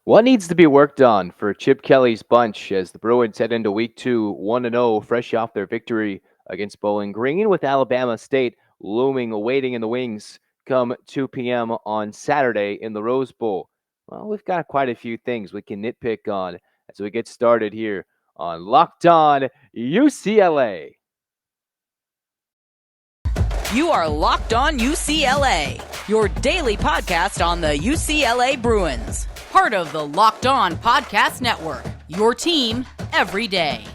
What needs to be worked on for Chip Kelly's bunch as the Bruins head into week 2 1-0, fresh off their victory against Bowling Green, with Alabama State looming, waiting in the wings come 2 p.m. on Saturday in the Rose Bowl? Well, we've got quite a few things we can nitpick on as we get started here on Locked On UCLA. You are Locked On UCLA, your daily podcast on the UCLA Bruins. Part of the Locked On Podcast Network, your team every day.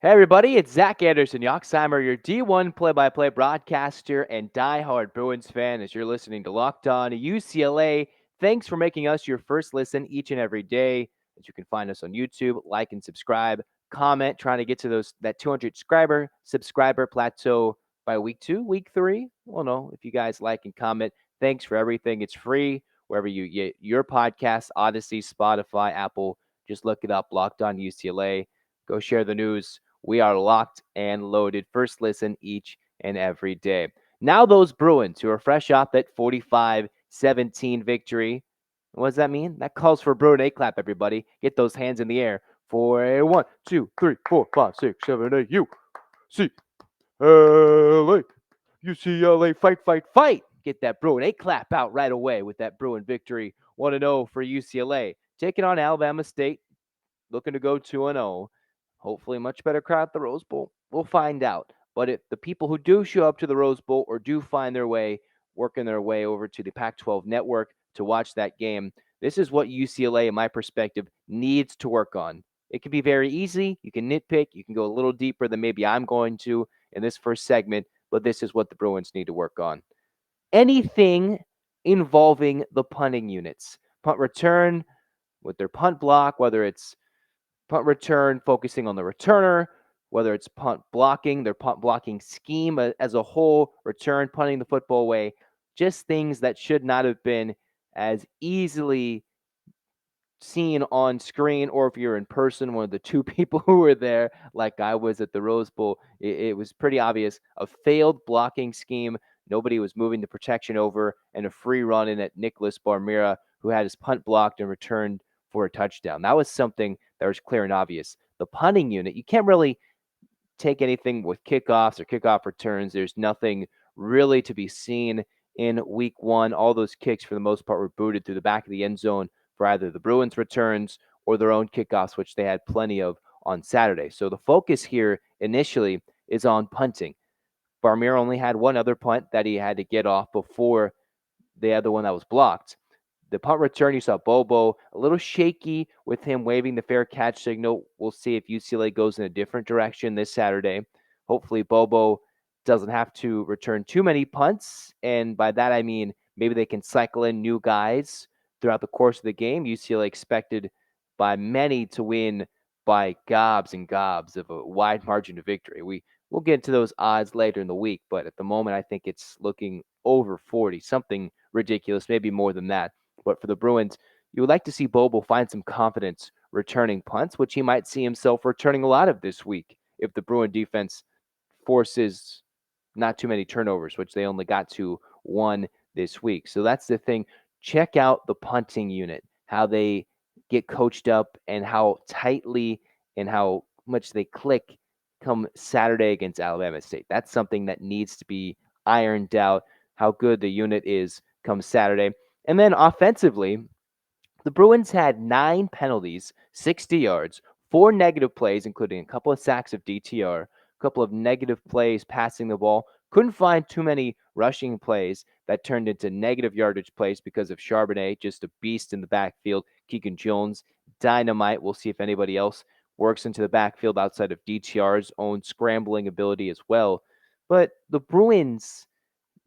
Hey everybody, it's Zach Anderson-Yoxsimer, your D1 play-by-play broadcaster and diehard Bruins fan as you're listening to Locked On UCLA. Thanks for making us your first listen each and every day. As you can find us on YouTube, like and subscribe, comment, trying to get to that 200 subscriber plateau by week 2, week 3. Well, no, if you guys like and comment, thanks for everything. It's free wherever you get your podcast, Odyssey, Spotify, Apple. Just look it up, Locked On UCLA. Go share the news. We are locked and loaded. First listen each and every day. Now those Bruins who are fresh off that 45-17 victory. What does that mean? That calls for a Bruin A clap, everybody. Get those hands in the air for a 1, 2, 3, 4, 5, 6, 7, 8. UCLA. UCLA, fight, fight, fight. Get that Bruin A clap out right away with that Bruin victory. 1-0 for UCLA. Taking on Alabama State. Looking to go 2-0. Hopefully, much better crowd at the Rose Bowl. We'll find out. But if the people who do show up to the Rose Bowl or do find their way, working their way over to the Pac-12 network to watch that game, this is what UCLA, in my perspective, needs to work on. It can be very easy. You can nitpick. You can go a little deeper than maybe I'm going to in this first segment, but this is what the Bruins need to work on. Anything involving the punting units, punt return with their punt block, whether it's punt return, focusing on the returner, whether it's punt blocking, their punt blocking scheme as a whole, return, punting the football away, just things that should not have been as easily seen on screen, or if you're in person, one of the two people who were there, like I was at the Rose Bowl, it was pretty obvious. A failed blocking scheme. Nobody was moving the protection over, and a free run in at Nicholas Barmira, who had his punt blocked and returned for a touchdown. That was something that was clear and obvious. The punting unit, you can't really take anything with kickoffs or kickoff returns. There's nothing really to be seen in week 1. All those kicks, for the most part, were booted through the back of the end zone for either the Bruins returns or their own kickoffs, which they had plenty of on Saturday. So the focus here initially is on punting. Barmir only had one other punt that he had to get off before the other one that was blocked. The punt return, you saw Bobo a little shaky with him waving the fair catch signal. We'll see if UCLA goes in a different direction this Saturday. Hopefully, Bobo doesn't have to return too many punts. And by that, I mean maybe they can cycle in new guys throughout the course of the game. UCLA expected by many to win by gobs and gobs of a wide margin of victory. We'll get into those odds later in the week, but at the moment, I think it's looking over 40, something ridiculous, maybe more than that. But for the Bruins, you would like to see Bobo find some confidence returning punts, which he might see himself returning a lot of this week if the Bruin defense forces not too many turnovers, which they only got to 1 this week. So that's the thing. Check out the punting unit, how they get coached up and how tightly and how much they click come Saturday against Alabama State. That's something that needs to be ironed out, how good the unit is come Saturday. And then offensively, the Bruins had 9 penalties, 60 yards, 4 negative plays, including a couple of sacks of DTR, a couple of negative plays passing the ball. Couldn't find too many rushing plays that turned into negative yardage plays because of Charbonnet, just a beast in the backfield. Keegan Jones, dynamite. We'll see if anybody else works into the backfield outside of DTR's own scrambling ability as well. But the Bruins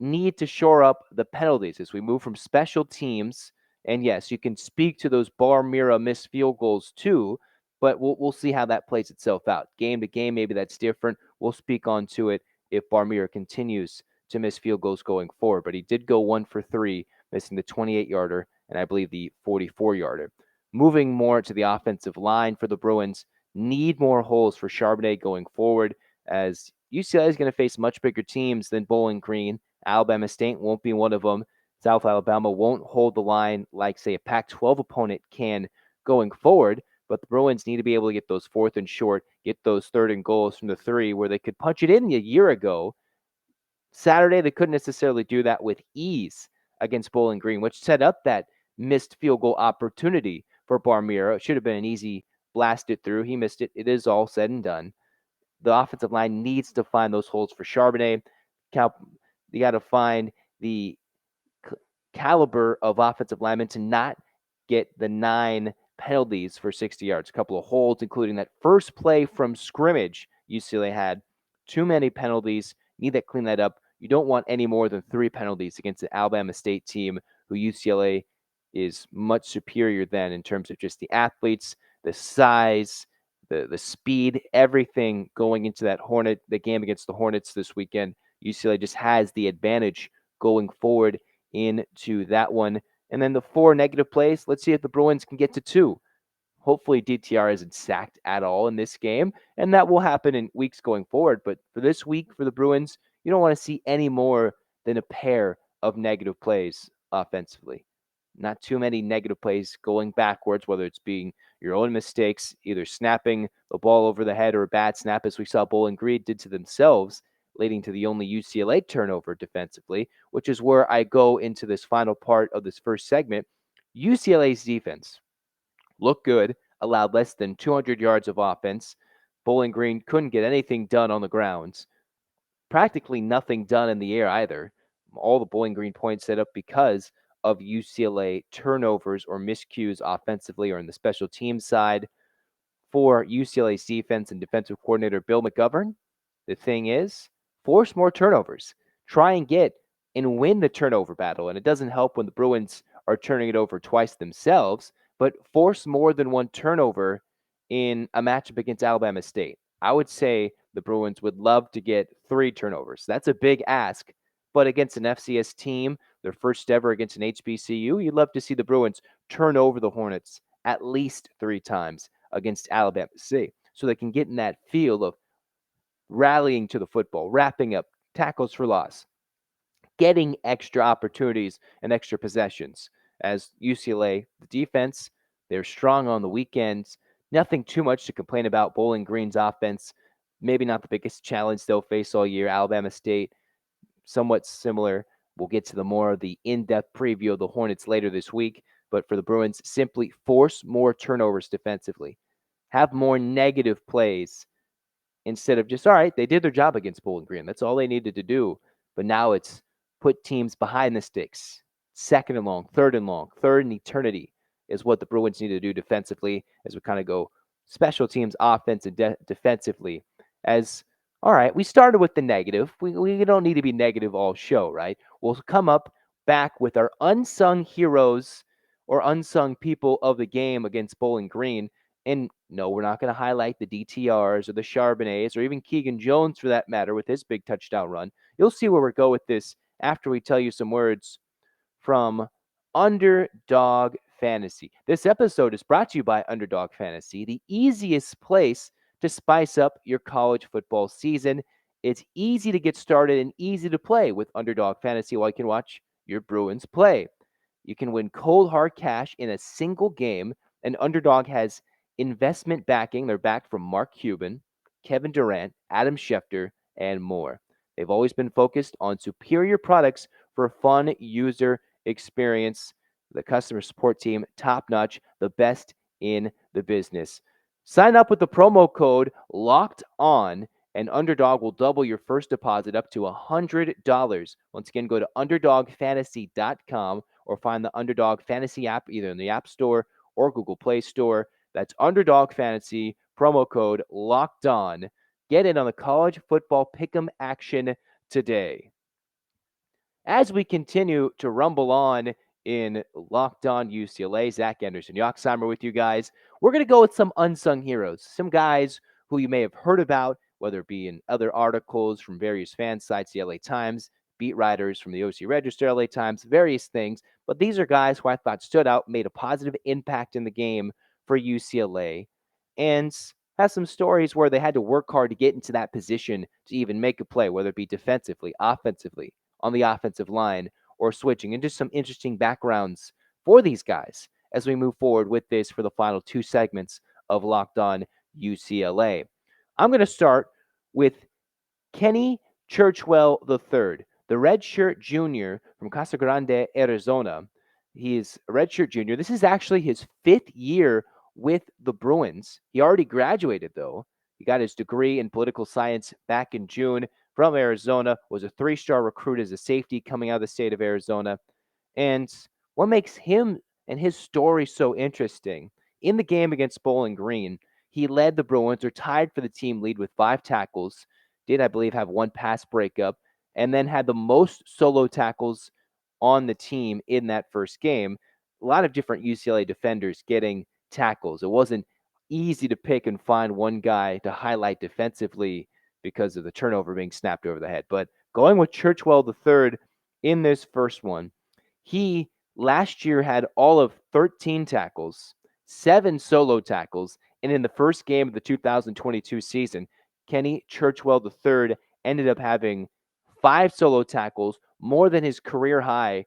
need to shore up the penalties as we move from special teams. And yes, you can speak to those Barmira missed field goals too, but we'll see how that plays itself out. Game to game, maybe that's different. We'll speak on to it if Barmira continues to miss field goals going forward. But he did go 1 for 3, missing the 28-yarder and I believe the 44-yarder. Moving more to the offensive line for the Bruins, need more holes for Charbonnet going forward, as UCLA is going to face much bigger teams than Bowling Green. Alabama State won't be one of them. South Alabama won't hold the line like, say, a Pac 12 opponent can going forward. But the Bruins need to be able to get those fourth and short, get those third and goals from the three where they could punch it in a year ago. Saturday, they couldn't necessarily do that with ease against Bowling Green, which set up that missed field goal opportunity for Barmiro. It should have been an easy blast it through. He missed it. It is all said and done. The offensive line needs to find those holes for Charbonnet. You got to find the caliber of offensive linemen to not get the 9 penalties for 60 yards. A couple of holds, including that first play from scrimmage UCLA had. Too many penalties. Need to clean that up. You don't want any more than 3 penalties against the Alabama State team, who UCLA is much superior than in terms of just the athletes, the size, the speed, everything going into the game against the Hornets this weekend. UCLA just has the advantage going forward into that one. And then the 4 negative plays, let's see if the Bruins can get to 2. Hopefully DTR isn't sacked at all in this game, and that will happen in weeks going forward. But for this week, for the Bruins, you don't want to see any more than a pair of negative plays offensively. Not too many negative plays going backwards, whether it's being your own mistakes, either snapping the ball over the head or a bad snap, as we saw Bowling Green did to themselves, leading to the only UCLA turnover defensively, which is where I go into this final part of this first segment. UCLA's defense looked good, allowed less than 200 yards of offense. Bowling Green couldn't get anything done on the grounds, practically nothing done in the air either. All the Bowling Green points set up because of UCLA turnovers or miscues offensively or in the special team side. For UCLA's defense and defensive coordinator Bill McGovern, the thing is, force more turnovers. Try and get and win the turnover battle. And it doesn't help when the Bruins are turning it over twice themselves, but force more than one turnover in a matchup against Alabama State. I would say the Bruins would love to get 3 turnovers. That's a big ask, but against an FCS team, their first ever against an HBCU, you'd love to see the Bruins turn over the Hornets at least 3 times against Alabama State so they can get in that feel of rallying to the football, wrapping up tackles for loss, getting extra opportunities and extra possessions. As UCLA, the defense, they're strong on the weekends. Nothing too much to complain about. Bowling Green's offense, maybe not the biggest challenge they'll face all year. Alabama State, somewhat similar. We'll get to the more of the in-depth preview of the Hornets later this week. But for the Bruins, simply force more turnovers defensively. Have more negative plays instead of just, all right, they did their job against Bowling Green. That's all they needed to do. But now it's put teams behind the sticks. Second and long, third and eternity is what the Bruins need to do defensively as we kind of go special teams, offense, and defensively. As, all right, we started with the negative. We don't need to be negative all show, right? We'll come up back with our unsung heroes or unsung people of the game against Bowling Green. And no, we're not going to highlight the DTRs or the Charbonnets or even Keegan Jones for that matter with his big touchdown run. You'll see where we go with this after we tell you some words from Underdog Fantasy. This episode is brought to you by Underdog Fantasy, the easiest place to spice up your college football season. It's easy to get started and easy to play with Underdog Fantasy while you can watch your Bruins play. You can win cold hard cash in a single game, and Underdog has investment backing. They're backed from Mark Cuban, Kevin Durant, Adam Schefter, and more. They've always been focused on superior products for a fun user experience. The customer support team, top notch, the best in the business. Sign up with the promo code Locked On, and Underdog will double your first deposit up to $100. Once again, go to UnderdogFantasy.com or find the Underdog Fantasy app either in the App Store or Google Play Store. That's Underdog Fantasy, promo code Locked On. Get in on the college football pick'em action today. As we continue to rumble on in Locked On UCLA, Zach Anderson-Yoxsimer with you guys. We're going to go with some unsung heroes, some guys who you may have heard about, whether it be in other articles from various fan sites, the LA Times, beat writers from the OC Register, LA Times, various things. But these are guys who I thought stood out, made a positive impact in the game for UCLA, and has some stories where they had to work hard to get into that position to even make a play, whether it be defensively, offensively, on the offensive line, or switching, and just some interesting backgrounds for these guys as we move forward with this for the final two segments of Locked On UCLA. I'm going to start with Kenny Churchwell III, the redshirt junior from Casa Grande, Arizona. He's a redshirt junior. This is actually his fifth year with the Bruins. He already graduated, though. He got his degree in political science back in June from Arizona, was a three-star recruit as a safety coming out of the state of Arizona. And what makes him and his story so interesting, in the game against Bowling Green, he led the Bruins, or tied for the team lead with 5 tackles, did, I believe, have 1 pass breakup, and then had the most solo tackles on the team in that first game. A lot of different UCLA defenders getting tackles. It wasn't easy to pick and find one guy to highlight defensively because of the turnover being snapped over the head. But going with Churchwell III in this first one, he last year had all of 13 tackles, 7 solo tackles, and in the first game of the 2022 season, Kenny Churchwell III ended up having 5 solo tackles, more than his career high,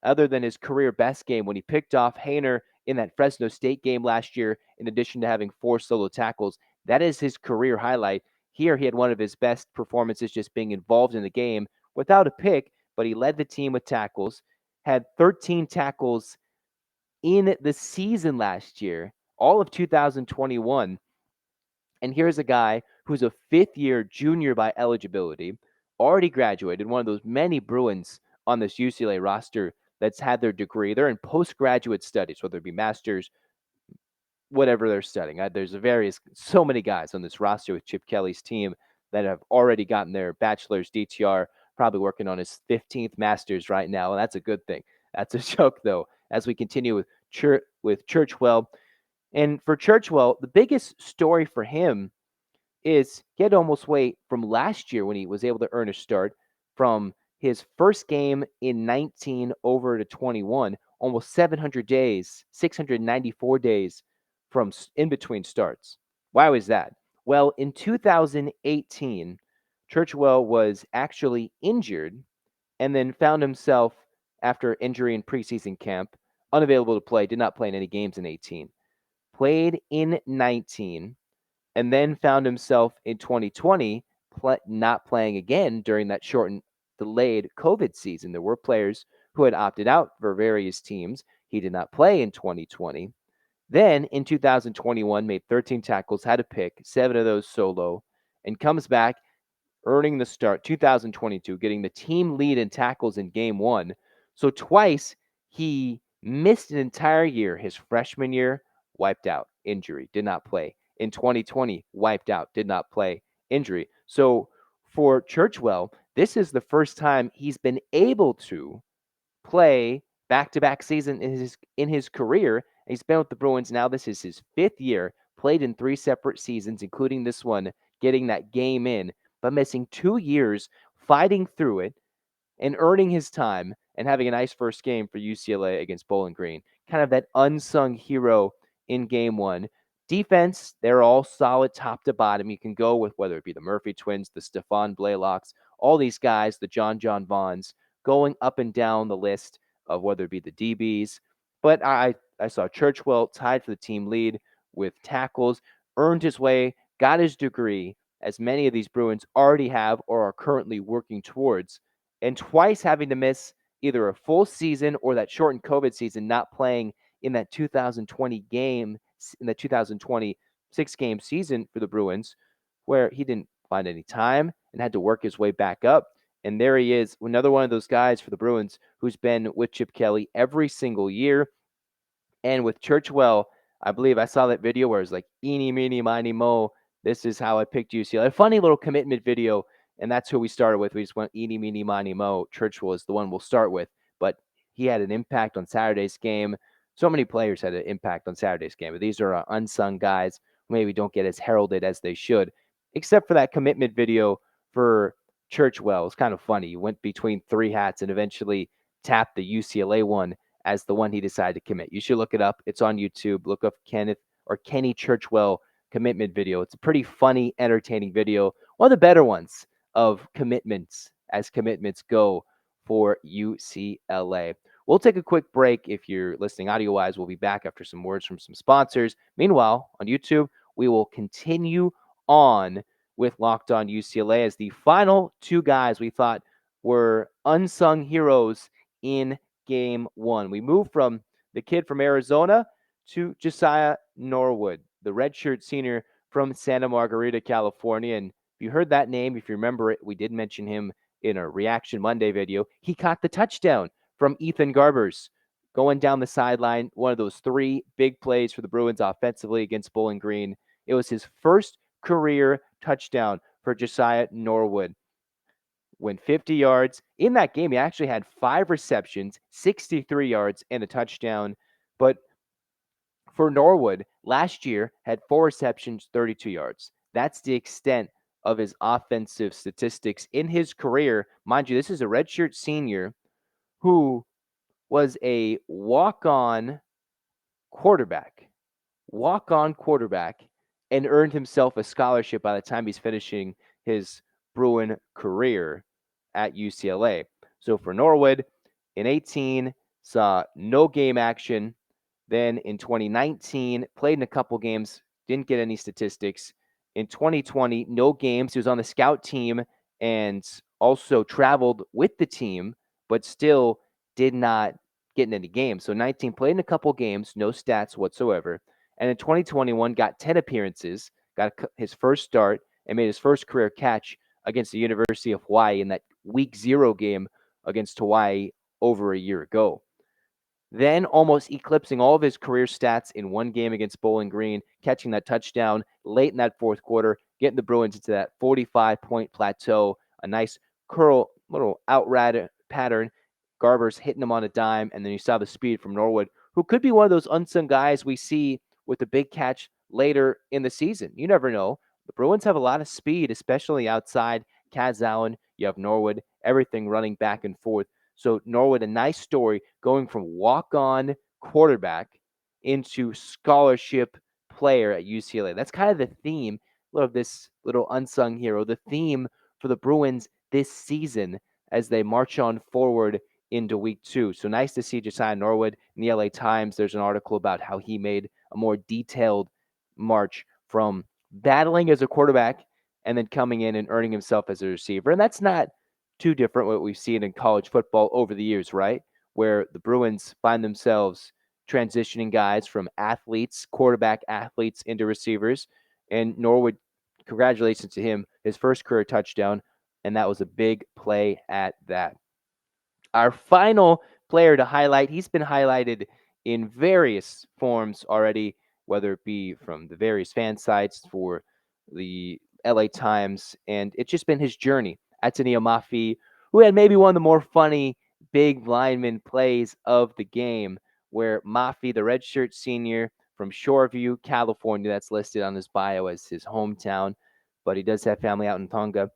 other than his career best game when he picked off Hayner in that Fresno State game last year, in addition to having 4 solo tackles. That is his career highlight. Here, he had one of his best performances just being involved in the game without a pick, but he led the team with tackles, had 13 tackles in the season last year, all of 2021. And here's a guy who's a fifth-year junior by eligibility, already graduated, one of those many Bruins on this UCLA roster that's had their degree. They're in postgraduate studies, whether it be master's, whatever they're studying. There's so many guys on this roster with Chip Kelly's team that have already gotten their bachelor's DTR, probably working on his 15th master's right now, and that's a good thing. That's a joke, though, as we continue with Churchwell. And for Churchwell, the biggest story for him is he had to almost wait from last year when he was able to earn a start from his first game in 19 over to 21, almost 700 days, 694 days from in between starts. Why was that? Well, in 2018, Churchwell was actually injured and then found himself, after injury in preseason camp, unavailable to play, did not play in any games in 18. Played in 19, and then found himself in 2020 not playing again during that shortened, delayed COVID season. There were players who had opted out for various teams. He did not play in 2020. Then in 2021, made 13 tackles, had a pick, 7 of those solo, and comes back earning the start. 2022, getting the team lead in tackles in game 1. So twice he missed an entire year. His freshman year, wiped out, injury, did not play. In 2020, wiped out, did not play, injury. So for Churchwell, this is the first time he's been able to play back-to-back season in his career. He's been with the Bruins now. This is his 5th year, played in 3 separate seasons, including this one, getting that game in, but missing 2 years, fighting through it, and earning his time and having a nice first game for UCLA against Bowling Green. Kind of that unsung hero in game 1. Defense, they're all solid top to bottom. You can go with whether it be the Murphy twins, the Stefan Blaylocks, all these guys, the John Vaughns, going up and down the list of whether it be the DBs. But I saw Churchwell tied for the team lead with tackles, earned his way, got his degree, as many of these Bruins already have or are currently working towards, and twice having to miss either a full season or that shortened COVID season, not playing in that 2020 game, in the 2020 6-game season for the Bruins, where he didn't find any time and had to work his way back up. And there he is, another one of those guys for the Bruins who's been with Chip Kelly every single year. And with Churchwell, I believe I saw that video where it's like, eeny, meeny, miny, mo, this is how I picked UCLA. A funny little commitment video, and that's who we started with. We just went eeny, meeny, miny, mo. Churchwell is the one we'll start with. But he had an impact on Saturday's game. So many players had an impact on Saturday's game. But these are unsung guys who maybe don't get as heralded as they should, except for that commitment video for Churchwell. It's kind of funny. He went between 3 hats and eventually tapped the UCLA one as the one he decided to commit. You should look it up. It's on YouTube. Look up Kenny Churchwell commitment video. It's a pretty funny, entertaining video. One of the better ones of commitments as commitments go for UCLA. We'll take a quick break. If you're listening audio wise, we'll be back after some words from some sponsors. Meanwhile, on YouTube, we will continue on with Locked On UCLA as the final two guys we thought were unsung heroes in game one. We move from the kid from Arizona to Josiah Norwood, the redshirt senior from Santa Margarita, California. And if you heard that name, if you remember it, we did mention him in a Reaction Monday video. He caught the touchdown from Ethan Garbers going down the sideline, one of those three big plays for the Bruins offensively against Bowling Green. It was his first career touchdown for Josiah Norwood. Went 50 yards. In that game, he actually had 5 receptions, 63 yards, and a touchdown. But for Norwood, last year had 4 receptions, 32 yards. That's the extent of his offensive statistics in his career. Mind you, this is a redshirt senior who was a walk-on quarterback, and earned himself a scholarship by the time he's finishing his Bruin career at UCLA. So for Norwood, in 18, saw no game action. Then in 2019, played in a couple games, didn't get any statistics. In 2020, no games. He was on the scout team and also traveled with the team, but still did not get in any games. So 19 played in a couple games, no stats whatsoever. And in 2021, got 10 appearances, got his first start, and made his first career catch against the University of Hawaii in that week 0 game against Hawaii over a year ago. Then almost eclipsing all of his career stats in one game against Bowling Green, catching that touchdown late in that fourth quarter, getting the Bruins into that 45-point plateau, a nice curl, little outrad pattern. Garbers hitting him on a dime, and then you saw the speed from Norwood, who could be one of those unsung guys we see with the big catch later in the season. You never know. The Bruins have a lot of speed, especially outside. Kaz Allen, you have Norwood, everything running back and forth. So Norwood, a nice story going from walk-on quarterback into scholarship player at UCLA. That's kind of the theme of this little unsung hero, the theme for the Bruins this season as they march on forward into week 2. So nice to see Josiah Norwood in the LA Times. There's an article about how he made a more detailed march from battling as a quarterback and then coming in and earning himself as a receiver. And that's not too different what we've seen in college football over the years, right? Where the Bruins find themselves transitioning guys from athletes, quarterback athletes, into receivers. And Norwood, congratulations to him, his first career touchdown, and that was a big play at that. Our final player to highlight, he's been highlighted in various forms already, whether it be from the various fan sites for the LA Times, and it's just been his journey. Ateneo Mafi, who had maybe one of the more funny big lineman plays of the game, where Mafi, the redshirt senior from Shoreview, California, that's listed on his bio as his hometown, but he does have family out in Tonga.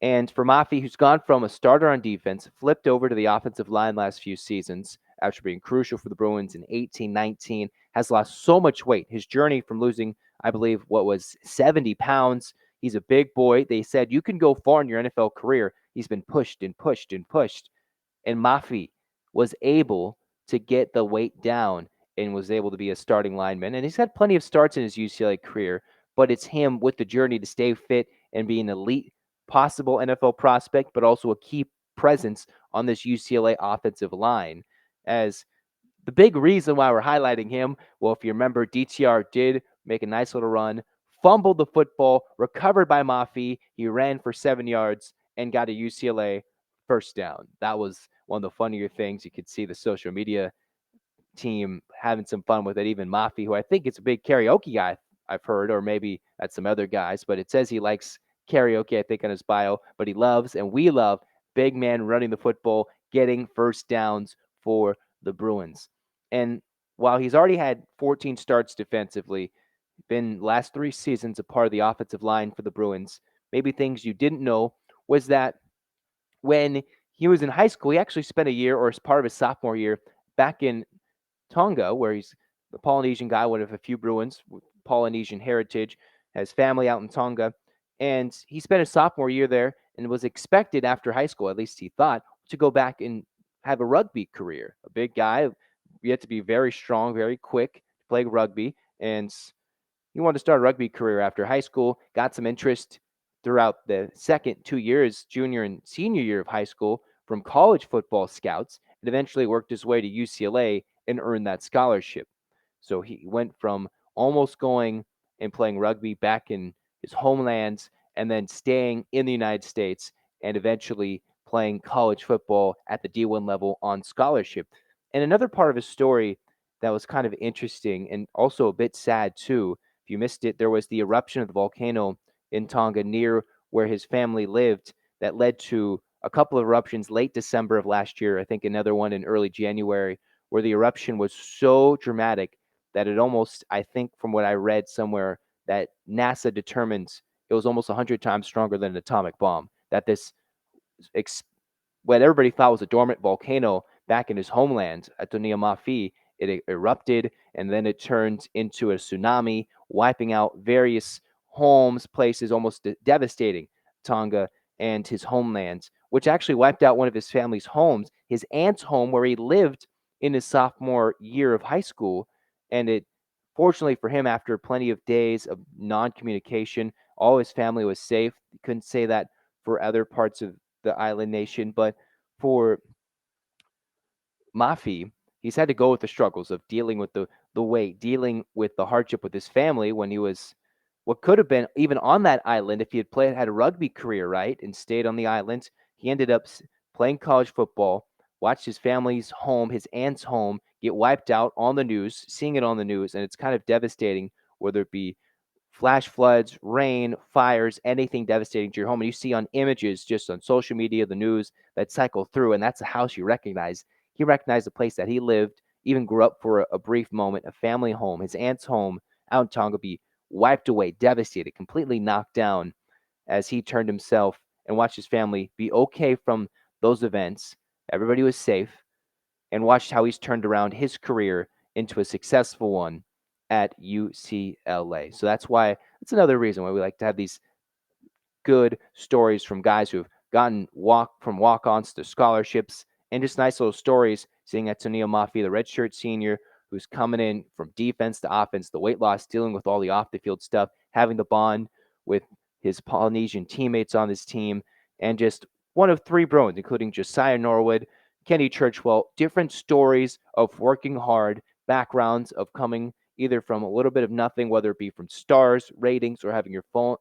And for Mafi, who's gone from a starter on defense, flipped over to the offensive line last few seasons after being crucial for the Bruins in 18-19, has lost so much weight. His journey from losing, I believe, what was 70 pounds. He's a big boy. They said you can go far in your NFL career. He's been pushed and pushed and pushed. And Mafi was able to get the weight down and was able to be a starting lineman. And he's had plenty of starts in his UCLA career, but it's him with the journey to stay fit and be an elite possible NFL prospect, but also a key presence on this UCLA offensive line. As the big reason why we're highlighting him, well, if you remember, DTR did make a nice little run, fumbled the football, recovered by Mafi. He ran for 7 yards and got a UCLA first down. That was one of the funnier things. You could see the social media team having some fun with it. Even Mafi, who I think is a big karaoke guy, I've heard, or maybe that's some other guys, but it says he likes karaoke, I think, on his bio, but he loves, and we love, big man running the football, getting first downs for the Bruins. And while he's already had 14 starts defensively, been last 3 seasons a part of the offensive line for the Bruins, maybe things you didn't know was that when he was in high school, he actually spent a year, or as part of his sophomore year, back in Tonga, where he's the Polynesian guy, one of a few Bruins with Polynesian heritage, has family out in Tonga, and he spent his sophomore year there and was expected after high school, at least he thought, to go back and have a rugby career. A big guy, you have to be very strong, very quick to play rugby, and he wanted to start a rugby career after high school, got some interest throughout the second 2 years, junior and senior year of high school, from college football scouts, and eventually worked his way to UCLA and earned that scholarship. So he went from almost going and playing rugby back in his homelands and then staying in the United States and eventually playing college football at the D1 level on scholarship. And another part of his story that was kind of interesting and also a bit sad too, if you missed it, there was the eruption of the volcano in Tonga near where his family lived that led to a couple of eruptions late December of last year. I think another one in early January, where the eruption was so dramatic that it almost, I think, from what I read somewhere, that NASA determines it was almost 100 times stronger than an atomic bomb. That this what everybody thought was a dormant volcano back in his homeland at Mafi, it erupted and then it turned into a tsunami, wiping out various homes, places, almost devastating Tonga and his homeland, which actually wiped out one of his family's homes, his aunt's home, where he lived in his sophomore year of high school. And it, fortunately for him, after plenty of days of non communication, all his family was safe. You couldn't say that for other parts of the island nation, but for Mafi, he's had to go with the struggles of dealing with the weight, dealing with the hardship with his family when he was what could have been even on that island if he had a rugby career, right, and stayed on the island. He ended up playing college football, watched his family's home, his aunt's home, get wiped out on the news, seeing it on the news, and it's kind of devastating, whether it be flash floods, rain, fires, anything devastating to your home. And you see on images just on social media, the news that cycle through, and that's a house you recognize. He recognized the place that he lived, even grew up for a brief moment, a family home, his aunt's home out in Tonga, be wiped away, devastated, completely knocked down as he turned himself and watched his family be okay from those events. Everybody was safe, and watched how he's turned around his career into a successful one at UCLA. So that's why that's another reason why we like to have these good stories from guys who've gotten walk-ons to scholarships, and just nice little stories. Seeing Antonio Mafi, the redshirt senior, who's coming in from defense to offense, the weight loss, dealing with all the off the field stuff, having the bond with his Polynesian teammates on this team, and just one of three Bruins, including Josiah Norwood, Kenny Churchwell, different stories of working hard, backgrounds of coming either from a little bit of nothing, whether it be from stars, ratings, or having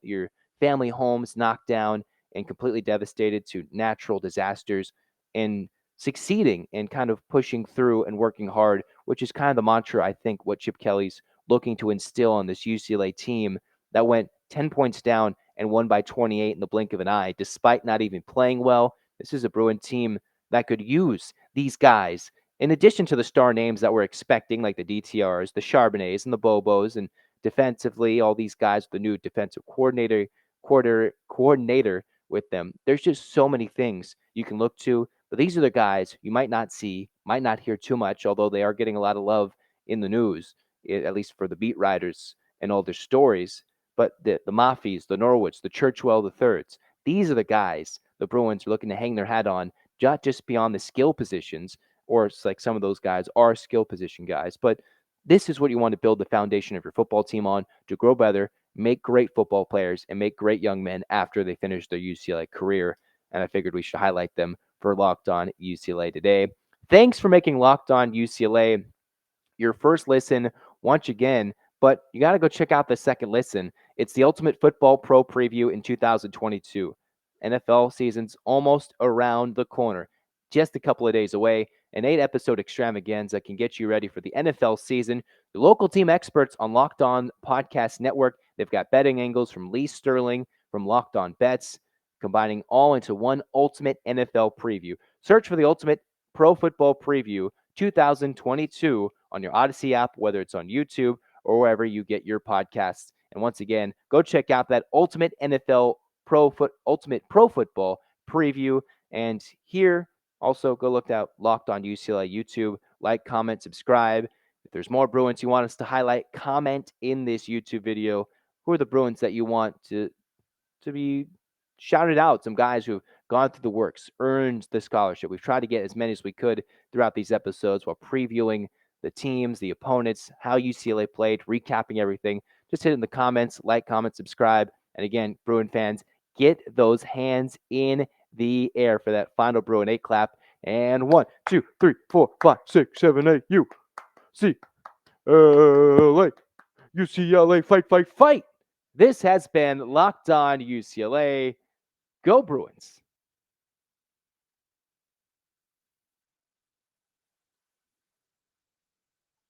your family homes knocked down and completely devastated, to natural disasters, and succeeding and kind of pushing through and working hard, which is kind of the mantra, I think, what Chip Kelly's looking to instill on this UCLA team that went 10 points down and won by 28 in the blink of an eye, despite not even playing well. This is a Bruin team that could use these guys, in addition to the star names that we're expecting, like the DTRs, the Charbonnets, and the Bobos, and defensively, all these guys with the new defensive coordinator with them. There's just so many things you can look to, but these are the guys you might not see, might not hear too much, although they are getting a lot of love in the news, at least for the beat writers and all their stories. But the Mafis, the Norwoods, the Churchwell the Thirds, these are the guys the Bruins are looking to hang their hat on, not just beyond the skill positions, or it's like some of those guys are skill position guys, but this is what you want to build the foundation of your football team on to grow better, make great football players, and make great young men after they finish their UCLA career. And I figured we should highlight them for Locked On UCLA today. Thanks for making Locked On UCLA your first listen once again, but you got to go check out the second listen. It's the Ultimate Football Pro Preview in 2022. NFL season's almost around the corner, just a couple of days away. An 8-episode extravaganza can get you ready for the NFL season. The local team experts on Locked On Podcast Network, they've got betting angles from Lee Sterling from Locked On Bets, combining all into one ultimate NFL preview. Search for the Ultimate Pro Football Preview 2022 on your Odyssey app, whether it's on YouTube or wherever you get your podcasts. And once again, go check out that Ultimate Ultimate Pro Football Preview. And here, also go look out Locked On UCLA YouTube. Like, comment, subscribe. If there's more Bruins you want us to highlight, comment in this YouTube video. who are the Bruins that you want to be shouted out? Some guys who've gone through the works, earned the scholarship. We've tried to get as many as we could throughout these episodes while previewing the teams, the opponents, how UCLA played, recapping everything. Just hit it in the comments, like, comment, subscribe. And again, Bruin fans, get those hands in the air for that final Bruin 8 clap. And 1, 2, 3, 4, 5, 6, 7, 8, UCLA. UCLA, fight, fight, fight. This has been Locked On UCLA. Go Bruins.